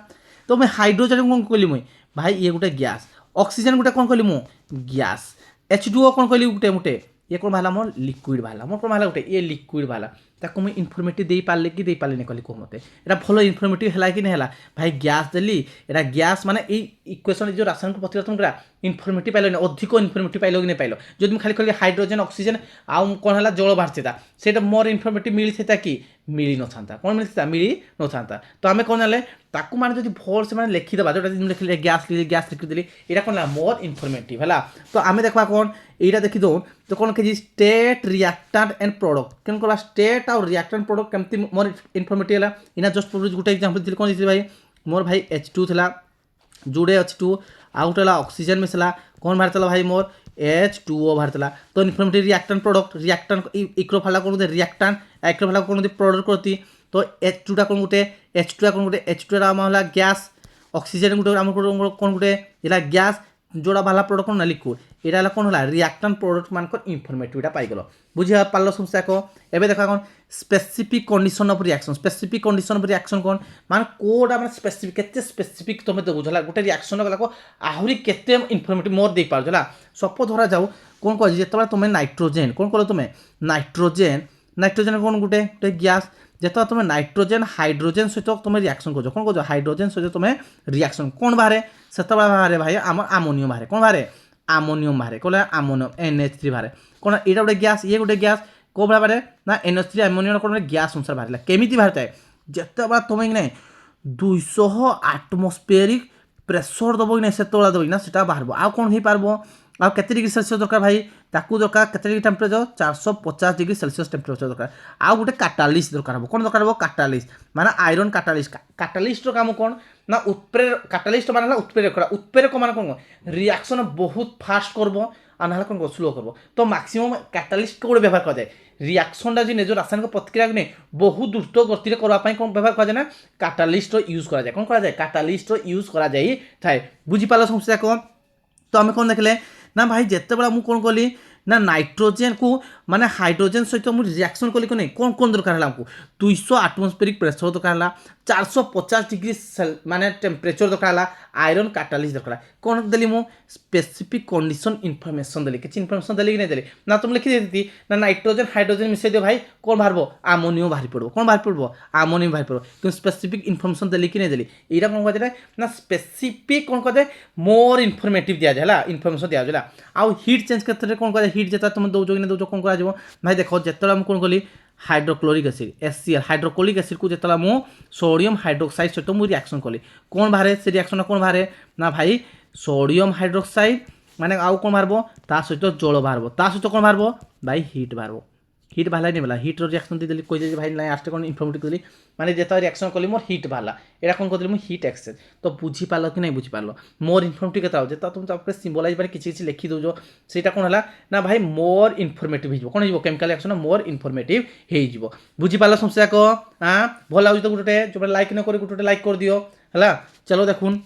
तो मैं हाइड्रोजन कौन कहली मु भाई ये गोटे गैस ऑक्सीजन गोटे कौन कहली मु गैस H2O कौन कहली गोटे मोटे ये कौन बाहला मोर लिक्विड बाहला मोर कौन बाहला गोटे ये लिक्विड बाहला ताको मुझे इनफर्मेटिव दे पारे कि दे पारे कहली कह मत एटा भल इनफर्मेटिव है कि नहीं है भाई गैस देली एटा गैस माने इक्वेशन जो रासायनिक प्रतिक्रिया तुम करा इनफर्मेटिव पाइल अधिक इनफर्मेटिव पाइल कि नहीं पाइल जो तुम खाली खाली हाइड्रोजन ऑक्सीजन आउ कौन है जल बाहर से मोर इनफर्मेटिव मिली था कि मिली न था कौन मिली मिली न था तो आम कौन जाने ताकू माने जो भल से मैंने लिखिदेबा जो लिखिले गैस लिखिदेली यहाँ कौन मोर इनफर्मेटिव है तो आम देखा कौन यहाँ देखीद तो कौन कही स्टेट रिएक्टेंट एंड प्रोडक्ट कौन करवा स्टेट और रिएक्टेंट प्रोडक्ट केमती मोर इनफर्मेटिव है इना जस्ट गोटे एग्जांपल दी कौन भाई मोर भाई H2 था जुड़े H2 आउ गोटे ऑक्सीजन मिसला कौन बाहर भाई मोर H2O बाहर तो इनफर्मेटिव रिएक्टेंट प्रोडक्ट रिएक्टेंट इक्रो फाला कौन रिएक्टेंट एक्रो फाला कौन प्रोडक्ट करती तो H2 कौन गोटे H2 कौन गोटे H2 आम है गैस ऑक्सीजन गोटे आम कौन गोटे ये गैस जोड़ा बाला प्रोडक्ट कौन ना लिक्विड यहाँ कौन है रिएक्टेंट प्रोडक्ट मान इनफर्मेटिवटा पाइगल बुझी पार्ल समस्या को एवं देखा कौन specific condition of reaction specific condition of reaction कौन मान कोडा माने स्पेसिफिक केते स्पेसिफिक तुम देबो होला गोटे रिएक्शन गला को आहुरी केते इनफर्मेटिव मोर दे पार होला सपोज धरा जाऊ कौन कह जेतबा तुम नाइट्रोजेन कौन कल तुम नाइट्रोजेन कौन गोटे गैस जेत तुम नाइट्रोजेन हाइड्रोजेन सहित तुम रिएक्शन कर कौन कह हाइड्रोजेन सहित तुम रिएक्शन कौन बाहर से बाहर भाई आम आमोनियम बाहर कौन बाहर आमोनियम बाहर कौन आमोनियम NH3 बाहर कौन ये गोटे गैस ये गोटे गैस कौ बाहर ना NH3 आमोनियम कौन गैस अनुसार बाहर केमी बाहर है जिते तुम ना 200 आटमोस्फेरिक प्रेसर दब कि नहीं से दब ना से बाहर आउ कौन हो पार आ केते डिग्री सेल्सियस दरकार भाई ताकू दरकार केते degree temperature 450 degree Celsius temperature दरकार आ गोटे काटालिस्ट दरकार हो कौन दरकार हो काटालिस्ट माने आयरन काटालिस्ट काम कौन ना उत्प्रेरक काटालिस्ट माने उत्प्रेरक माने कौन रिएक्शन बहुत फास्ट करबो आ ना कौन स्लो करबो तो मैक्सिमम काटालिस्ट को व्यवहार कर जाए रिएक्शनटा जो निज रासायनिक प्रतिक्रिया ने बहुत द्रुत गति करने कौन व्यवहार कर जाए ना काटालिस्ट यूज करा जाए कौन करा जाए काटालिस्ट यूज करा जाए थाए बुझी पाल समस्या कौन तो आम कौन देखले ना भाई जिते बड़ा मुझे कौन कली ना नाइट्रोजेन को माने हाइड्रोजेन सहित मुझे रिएक्शन कली नहीं कौन कौन दरकार है हमको 200 आटमोस्फेरिक प्रेसर दरकार है 450 डिग्री माने टेम्परेचर दरकार है आयरन काटालिस्ट दरकार कौन देली मु स्पेसिफिक कंडीशन इनफॉरमेशन देली किसी इनफॉरमेशन देली कि नहीं देली ना तुम लिखी देती ना नाइट्रोजेन हाइड्रोजेन मिसई दियो भाई कौन बाहर आमोनियम बाहरी पड़ो कौन बाहर पड़ो आमोनियम बाहर पड़ो क्यों स्पेसिफिक इनफॉरमेशन देली कि नहीं देली यहाँ कौन कहते ना स्पेसिफिक कौन कहते मोर इनफॉर्मेटिव दिया जाए इनफॉरमेशन दिया जाए आउ हीट चेंज क्षेत्र में कौन कहते हीट जिते तुम दौज कि दौज कौन कर भाई देख जिते कौन कली hydrochloric acid HCl hydrochloric acid को जिते मु सोडियम हाइड्रोक्साइड सहित मुझे रिएक्शन कली कौन बाहर से रिएक्शन कौन बाहर ना भाई सोडियम हाइड्रोक्साइड ମାନେ ଆଉ କ'ଣ ବାହାରିବ ତା ସହିତ ଜଳ ବାହାରିବ ତା ସହିତ କ'ଣ ବାହାରିବ ଭାଇ ହିଟ୍ ବାହାରିବ ହିଟ୍ ବାହାରିଲା ନି ବୋଲା ହିଟ୍ର ରିଆକ୍ସନ୍ ଦେଇଦେଲି କହିଦେଲି ଭାଇ ନାଇଁ ଆଷ୍ଟ କ'ଣ ଇନଫର୍ମେଟିଭ୍ ଦେଲି ମାନେ ଯେତେବେଳେ ରିଆକ୍ସନ୍ କଲି ମୋର ହିଟ୍ ବାହାରିଲା ଏଇଟା କ'ଣ କରିଦେଲି ମୁଁ ହିଟ୍ ଏକ୍ସଚେଞ୍ଜ ତ ବୁଝିପାରିଲ କି ନାଇଁ ବୁଝିପାରିଲ ମୋର ଇନଫର୍ମେଟିଭ୍ କେତେ ଆଉଛି ତ ତୁମେ ତାପରେ ସିମ୍ବଲାଇଜ୍ ମାନେ କିଛି କିଛି ଲେଖି ଦେଉଛ ସେଇଟା କ'ଣ ହେଲା ନା ଭାଇ ମୋର ଇନଫର୍ମେଟିଭ୍ ହେଇଯିବ କ'ଣ ହେଇଯିବ କେମିକାଲ ରିଆକ୍ସନ୍ ମୋର ଇନଫର୍ମେଟିଭ୍ ହେଇଯିବ ବୁଝିପାରିଲ ସମସ୍ୟା ଯାକ ଭଲ ଲାଗୁଛି ତ ଗୋଟେ ଯୋଉଟା ଲାଇକ୍ ନ କରି ଗୋଟେ ଲାଇକ୍ କରିଦିଅ ହେଲା ଚलो ଦେଖୁନ୍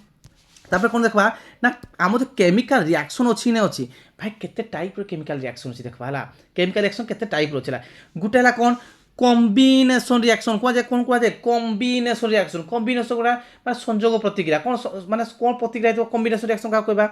तापर कौन देखा ना आम जो केमिकल रिएक्शन अच्छी ना अच्छी भाई केते टाइप रो केमिकल रिएक्शन अच्छी देखा है केमिकल रिएक्शन केते टाइप रो छला गुटे है कौन कॉम्बिनेशन रिएक्शन कह जाए कौन कह जाए कॉम्बिनेशन रिएक्शन कॉम्बिनेशन गुड़ा माने संयोग प्रतिक्रिया कौन माने कौन प्रतिक्रिया तो कॉम्बिनेशन रिएक्शन क्या कहबा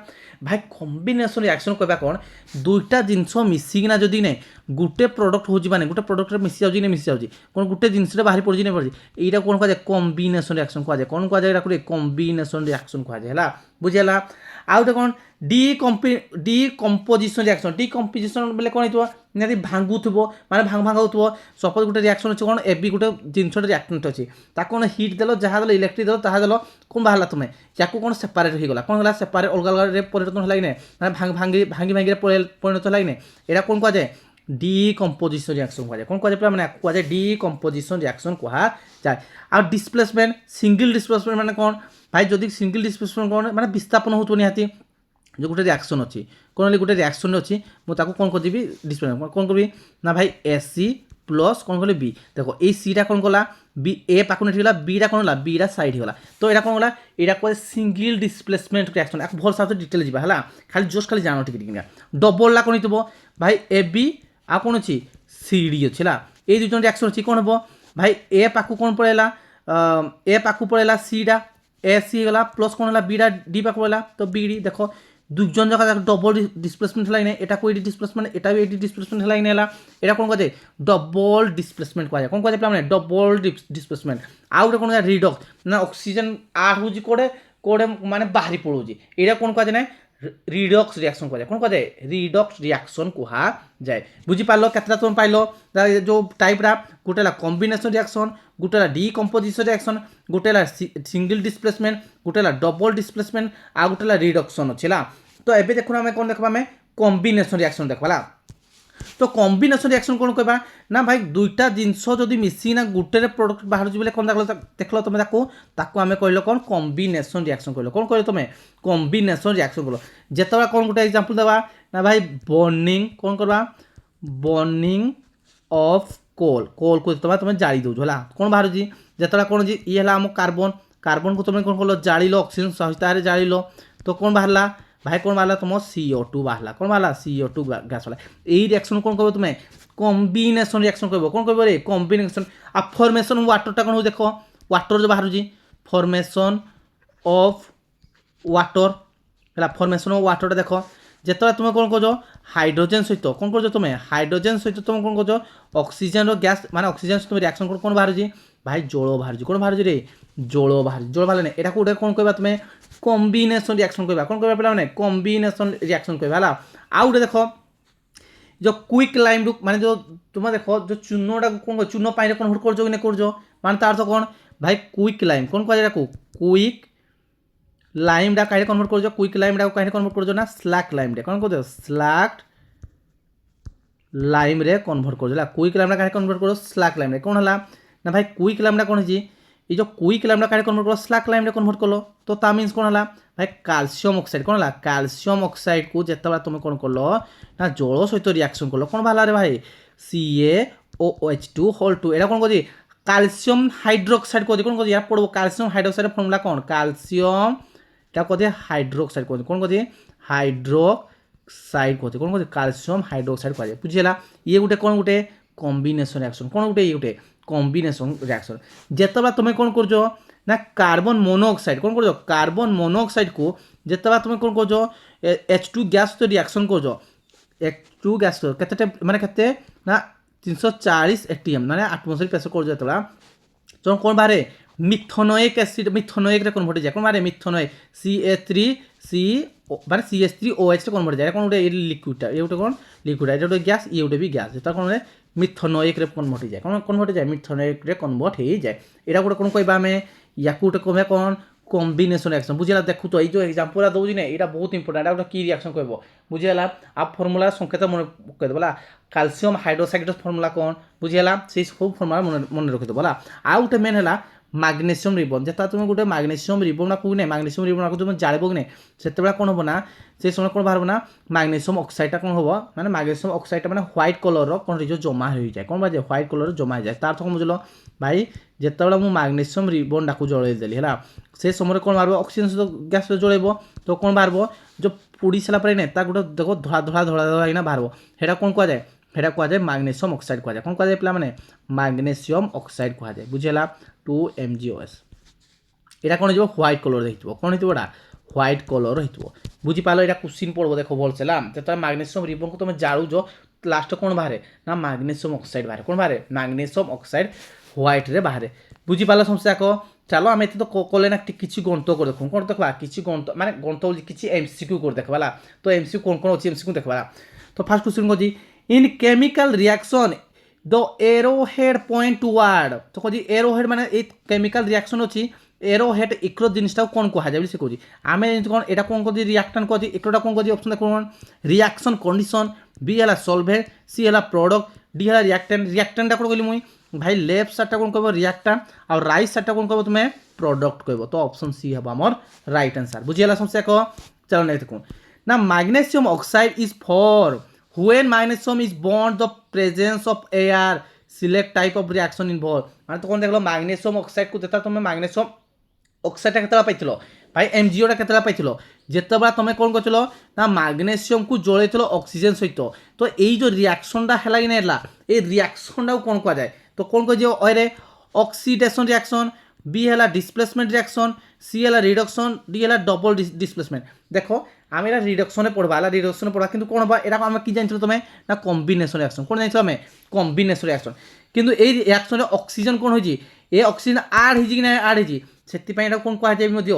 भाई कॉम्बिनेशन रिएक्शन कहबा कौन दुईटा जिनस मिसिकिना जदि ने गुटे प्रोडक्ट हो माने गुटे प्रोडक्ट मिसी जाउजी ने मिसी जाउजी कौन गुटे जिनस बाहरी पड़जी ने पड़जी एटा कौन कह जाए कॉम्बिनेशन रिएक्शन कह जाए कौन कह जाए एटा कॉम्बिनेशन रिएक्शन कह जाए हला बुझिला आउ तो कौन डिकम्पोजिशन रिएक्शन डिकम्पोजिशन बोले कौन हो निहाती भांगुथबो माने भांग भांगुथबो सपोज गोटे रिएक्शन अच्छे कौन एबी गोटे जिनसटे रिएक्टेंट अच्छी ताको कौन हिट देलो जहाँ देलो इलेक्ट्रिक देलो ताहा देलो कौन बाहरला तुमे याकू कौन सेपारेट हो गला कौन होला सेपारेट अलग अलग रे परिवर्तन होला कि माने भांग भांगी भांगी भांगी रे परिणत होला कि एटा कौन कह जाए डिकम्पोजिशन रिएक्शन कह जाए कौन कह जाए माने कह जाए डिकम्पोजिशन रिएक्शन कह जाए आ डिस्प्लेसमेंट सिंगल डिस्प्लेसमेंट माने कौन भाई जदि सिंगल डिस्प्लेसमेंट कौन माने विस्थापन होतो निहाती जो गोटे रिएक्शन अच्छी कौन गोटे रिएक्शन अच्छी मुझे कौन कर डिस्प्लेसमेंट कौन करी ना भाई एसी प्लस कौन कल बी देखो ये सीटा कौन कला बी ए पाक गला बीटा कौन है बीटा साइड होगा तो यहाँ कौन गला यहाँ कह सिंगल डिस्प्लेसमेंट रिएक्शन आप भल साथ डिटेल जी है खाली जोश खाली जान टिके डबल ला कौन हो भाई ए बी आ कौन अच्छी सी डी अच्छी है ये दुईजन रिएक्शन अच्छी कौन हम भाई ए पाक कौन पड़ेगा ए पाक पड़ेगा सीटा ए सी गला प्लस कौन है बीटा डी पाक पड़ेगा तो बी डी देखो दुजन जगह डबल डिस्प्लेसमेंट है एटा को डिस्प्लेसमेंट एटा भी डिस्प्लेसमेंट है एटा कौन कहे डबल डिस्प्लेसमेंट कह कौन कहे मैंने डबल डिस्प्लेसमेंट आउ कौन कहे रिडक्स ना ऑक्सीजन आड हो कोड़े कोड़े माने बाहरी पड़ोजी एटा कौन कह जाए रिडक्स रिएक्शन कह कौन कहे रिडक्स रिएक्शन कह जाए बुझीपार केतटा तुम पाइल जो टाइप रा गोटे कॉम्बिनेशन रिएक्शन गोटे डिकम्पोजिशन रिएक्शन गोटे सिंगल डिस्प्लेसमेंट गोटे डबल डिस्प्लेसमेंट आ गोटे रिडक्शन अच्छे तो एबे देखो आम कौन देखा आम कॉम्बिनेशन रिएक्शन देखा तो कॉम्बिनेशन रिएक्शन कौन कहबा ना भाई दुईटा जिनस जदि मिसिना गोटे प्रोडक्ट बाहर बोले कौन देखल तुम ताको आम कहल कौन कॉम्बिनेशन रिएक्शन कहल कौन कह तुम कॉम्बिनेशन रिएक्शन कल जिते कौन गोटे एग्जांपल देवा ना भाई बर्निंग कौन करवा बर्निंग ऑफ कोल कोल को तुम जाड़ी दौ है कौन बाहर जिते कौन ये आम कार्बन कार्बन को तुम कौन कल जाड़ ऑक्सीजन सहित जाड़ तो कौन बाहरला भाई कौन बाहर तुम CO2 बाहर कौन बाहर CO2 गैस वाला यही रिएक्शन कौन कह तुम्हें कॉम्बिनेशन रिएक्शन कह कौन कह रे कॉम्बिनेशन आ फॉर्मेशन वाटरटा कौन हो देख वाटर जो बाहर फॉर्मेशन ऑफ वाटर है फॉर्मेशन ऑफ वाटरटा देख जिते तुम कौन कह हाइड्रोजेन सहित कौन कर तुम हाइड्रोजेन सहित तुम कौन कह ऑक्सीजन गैस माने ऑक्सीजन तुम रिएक्शन कौन बाहर भाई जल बाहर कौन बाहर रे जल बाहर नहीं यहाँ गोटे कौन कह तुम्हें कॉम्बिनेशन रिएक्शन कह कौन कह पे कॉम्बिनेशन रिएक्शन कह आउ गोटे देख जो क्विक लाइम रू माने जो तुम देख जो चूनटा कौन चून पानी कन्वर्ट कर माने तार तो कौन भाई क्विक लाइम कौन कह क्विक लाइम डा कहीं कन्वर्ट कर क्विक लाइम डा कहीं कन्वर्ट कर ना स्लैक लाइम डे कौन कह स्लैक लाइम रे कन्वर्ट कर क्विक लाइम कहीं कन्वर्ट कर स्लैक लाइम रे कौन है ना भाई क्विक लाइम कौन है ये जो क्विक लाइम कहीं कन्वर्ट कर स्लैक लाइम रे कन्वर्ट कल तो ता मीन्स कौन है भाई कैल्शियम ऑक्साइड कौन है कैल्शियम ऑक्साइड को जिते तुम कौन कल ना जल सहित रिएक्शन कल कौन बाहर भाई CaOH2 होल 2 एटा कौन कह कैल्शियम हाइड्रोक्साइड कह कौन कह पड़ो कैल्शियम हाइड्रोक्साइड फर्मुला कौन कैल्शियम कह हाइड्रोक्साइड कह कौन कह हाइड्रोक्साइड कह कौन कह कैल्शियम हाइड्रोक्साइड कह बुझीला ये गोटे कौन गोटे कॉम्बिनेशन रिएक्शन कौन गोटे ये गोटे कॉम्बिनेशन रिएक्शन जिते तुम कौन कर ना कार्बन मोनोऑक्साइड कौन कर कार्बन मोनोऑक्साइड को जिते तुम कौन कर H2 गैस तो रिएक्शन कर H2 गैस के माने केते ना 340 ATM माने एटमॉस्फेरिक प्रेशर कर जो तो कौन बाहर मिथेनोइक एसिड मिथेनोइक रे कन्वर्ट जाए कौन बाहर मिथेनोइक CA3C माने CH3OH रे कन्वर्ट जाए कौन गोटे लिक्विड ये गोटे कौन लिक्विड ये गोटे गैस ये गोटे भी गैस जो कौन मिथेनोइक रे कन्वर्ट जाए कौन कन्वर्ट जाए मिथेनोइक रे कन्वर्ट हो जाए यहाँ गोटे कौन कहबा आम या गोटे कह कौन कॉम्बिनेशन रिएक्शन बुझेगा देखु तो ये एग्जांपल दौर ना यहाँ बहुत इंपोर्टेंट गोटे की रिएक्शन कह बुझेगा आ फर्मुला संकेत मन कहीदेला कैल्शियम हाइड्रोक्साइड फर्मुला कौन बुझेगा से सब फर्मुला मन रखीद बोला आ गोटे मेन है मैग्नेशियम रिबन जेता तुम गोटे मैग्नेशियम रिबन को नहीं मैग्नेशियम रिबन को तुम जाड़ब कि नहीं से कौन हम ना से समय कौन बाहर ना मैग्नेशियम ऑक्साइड कौन हम माने मैग्नेशियम ऑक्साइड मैंने व्हाइट कलर कौन जो जमा हो जाए कौन बाजे व्हाइट कलर जमा हो जाए तार कौन बुझल भाई जिते मुझे मैग्नेशियम रिबन डाक जलैदेली है से समय कौन बाहर ऑक्सीजन सहित गैस जलैब तो कौन बाहर जो पोड़ी सारापर नहीं गोटे देख धड़ा धड़ा धड़ा धड़ा बाहर सेटा कौन कह जाए সেটা কোয়া যায় ম্যাগনেসিয়াম অক্সাইড কোয়া যায় কোন কোয়া যায় পিলা মানে ম্যাগনেসিয়াম অক্সাইড কোয়া যায় বুঝিলা 2MgOS এটা কোন যাব হোয়াইট কলর হইতব কোন হইতব এটা হোয়াইট কলর হইতব বুঝি পালো এটা কোশ্চিন পড়বো দেখো বলছিলাম যেটা ম্যাগনেসিয়াম রিবন को তুমি জাড়ুছ লাস্ট কোন বাহারে না ম্যাগনেসিয়াম অক্সাইড বাহারে কোন বাহারে ম্যাগনেসিয়াম অক্সাইড হোয়াইট রে বাহারে বুঝি পালো সমস্যা কো চলো আমি এতে তো কলে না কিছু গণিত করে দেখুন কোন দেখবা কিছু গণিত মানে গণিত বলি কিছু এমসিকিউ করে দেখবা তো এমসিকিউ কোন কোন আছে এমসিকিউ দেখবা তো first question cosy in chemical reaction the arrowhead point toward तो कही arrowhead माने ए chemical reaction अछि arrowhead इक्रो जिनिसटा कोन कहा जाय से कहि आमे कोन एटा कोन कहि रिएक्टेंट कहि इक्रोटा कोन कहि ऑप्शन देखो रिएक्शन कंडीशन बी हला सॉल्वेंट सी हला प्रोडक्ट डी हला रिएक्टेंट रिएक्टेंट कोन कहली मुई भाई लेफ्ट साइडटा कोन कहबो रिएक्टेंट और राइट साइडटा कोन कहबो तुमे प्रोडक्ट कहबो तो ऑप्शन सी हबा हमर राइट आंसर बुझियला समस्या को चलो नै देखो ना magnesium oxide is for when magnesium is bond the presence of air select type of reaction involved মানে তখন দেখলো ম্যাগনেসিয়াম অক্সাইড কো যেটা তুমি ম্যাগনেসিয়াম অক্সাইডটা কেতলা পাইছিল ভাই MgO টা কেতলা পাইছিল যেতবা তুমি কোন করছিল না ম্যাগনেসিয়াম কো জড়াইছিল অক্সিজেন সহিত তো এই যে রিঅ্যাকশনটা হেলা কি না এলা এই রিঅ্যাকশনটাও কোন কোয়া যায় তো কোন কই যে ওরে অক্সিডেশন রিঅ্যাকশন বি হেলা ডিসপ্লেসমেন্ট রিঅ্যাকশন সি হেলা রিডকশন ডি হেলা ডবল ডিসপ্লেসমেন্ট দেখো আমি এটা রিডকশনে পড়বা এটা রিডকশনে পড়া কিন্তু কোন এটা আমি কি জানছিল তুমি না কম্বিনেশন রিঅ্যাকশন কোন জানছো আমি কম্বিনেশন রিঅ্যাকশন কিন্তু এই রিঅ্যাকশনে অক্সিজেন কোন হইজি এই অক্সিজেন আড হইজি কি না আড হইজি সেতিপাই এটা কোন কোয়া যায় মধ্যে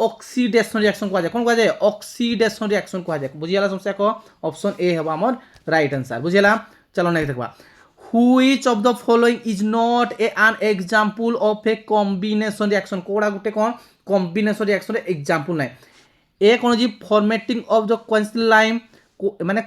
অক্সিডেশন রিঅ্যাকশন কোয়া যায় কোন কোয়া যায় অক্সিডেশন রিঅ্যাকশন কোয়া যায় বুঝিলা সমস্যা কো অপশন এ হবে আমার রাইট आंसर বুঝিলা চলো নেক্সট দেখবা which of the following is not an example of a combination reaction কোড়া গুটে কোন combination reaction एग्जांपल নাই ए কোন জি ফরমেটিং অফ দ্য কোয়েন্সলাইম মানে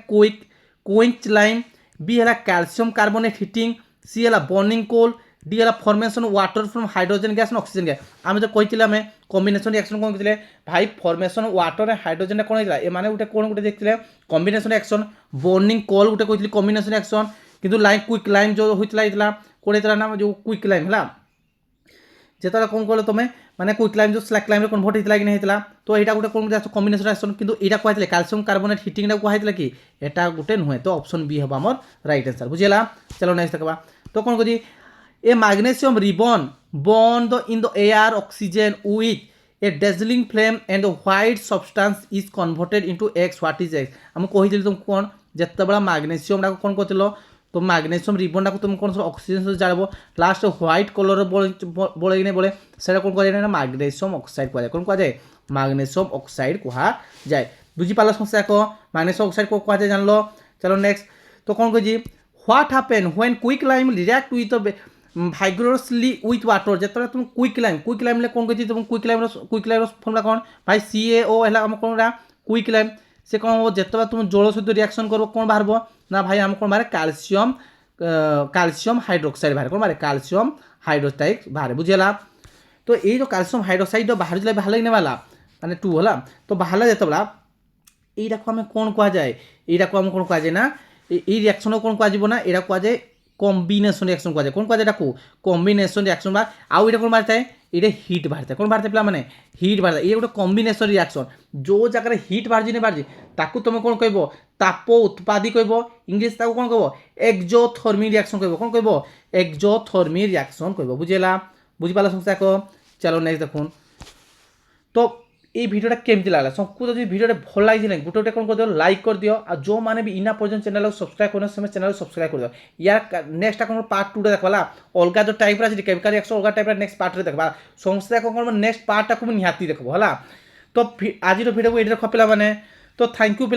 কোয়েঞ্চ লাইম বি হলা ক্যালসিয়াম কার্বনেট হিটিং সি হলা বর্নিং কোল ডি হলা formation water from hydrogen gas না অক্সিজেন গ্যাস আমি তো কইছিলাম কম্বিনেশন রিঅ্যাকশন কোন কইছিলে ভাই ফরমেশন ওয়াটার এন্ড হাইড্রোজেন কোন হইলা এ মানে উঠে কোন গুটে দেখছিলে কম্বিনেশন রিঅ্যাকশন বর্নিং কোল গুটে কইছিলি কম্বিনেশন রিঅ্যাকশন কিন্তু লাইম কুইক লাইম जो होइतला कोन हेतला नाम जो क्विक लाइम हला जेता कोन कहलो तमे माने क्विक लाइम जो स्लैक लाइम रे कन्वर्ट हेतला कि नै हेतला तो एटा गुटे कोन जास्तो कॉम्बिनेशन रिएक्शन किंतु एटा कहैतले कैल्शियम कार्बोनेट हिटिंग रा कहैतले कि एटा गुटे नहय तो ऑप्शन बी हबा हमर राइट आंसर बुझिला चलो नेक्स्ट देखबा तो कोन कहि a magnesium ribbon bond in the air oxygen with a dazzling flame and the white substance is converted into X what is X हम कहिदिल तुम कोन जेतबेला मैग्नेशियम रा कोन कहतिलो तो मैग्नेशियम रिबन को तुम कौन ऑक्सीजन से जाड़ब लास्ट व्हाइट कलर बोले कि बोले से कौन कह जाए मैग्नेशियम ऑक्साइड कह जाए कौन कह जाए मैग्नेशियम ऑक्साइड कहा जाए बुझी पाल समस्या को मैग्नेशियम ऑक्साइड को कह जाए जान लो चलो नेक्स्ट तो कौन कह what happen when quick lime react with vigorously with water जिते तुम क्विक लाइम कौन कह तुम क्विक लाइम फर्मुला कौन भाई CaO है कौन क्विक लाइम से कौन हम जिते तुम जल सहित रिएक्शन कर कौन बाहर ना भाई आम कौन बाहर कैल्शियम हाइड्रोक्साइड बाहर कौन बाहर कैल्शियम हाइड्रोक्साइड बाहर बुझेगा तो ये जो कैल्शियम हाइड्रोक्साइड बाहर जो बाहर नहीं वाला माने 2 है तो बाहर जिते यहाँ को आम कौन कह जाए यहाँ को आम कौन कह जाए ना ये रिएक्शन कौन कह ना यहाँ कह जाए कॉम्बिनेशन रिएक्शन कह जाए कौन कह जाए कॉम्बिनेशन रिएक्शन बा आउ ये कौन बाहर ये हिट बाहर कौन बाहर पे माने हिट बाहर ये गोटे कॉम्बिनेशन रिएक्शन जो जगह हिट बाहर नहीं बाहर ताकू तुम कौन कह ताप उत्पादी कह इंग्लीश ताकू कौन कह एक्सोथर्मिक रिएक्शन कह कौन कह एक्सोथर्मिक रिएक्शन कह बुझेगा बुझीपाल समस्या को चलो नेक्स्ट देखुन तो ये भिडियोटा केमती लगला सबको जब भिडियो भल लगी गोटे गोटे कौन कर दियो लाइक कर दियो और जो मैंने भी इना पर्यटन चैनल सब्सक्राइब करना समय चैनल सब्सक्राइब कर दियो यार नेक्स्ट कौन पार्ट 2 देखा अलग जो टाइप केमिकल रिएक्शन अलग टाइप नेक्स्ट पार्ट देखा समस्या कौन नेक्स्ट पार्ट को निहाती देखो है तो आज भिडियो को ये रख पे तो थैंक यू पे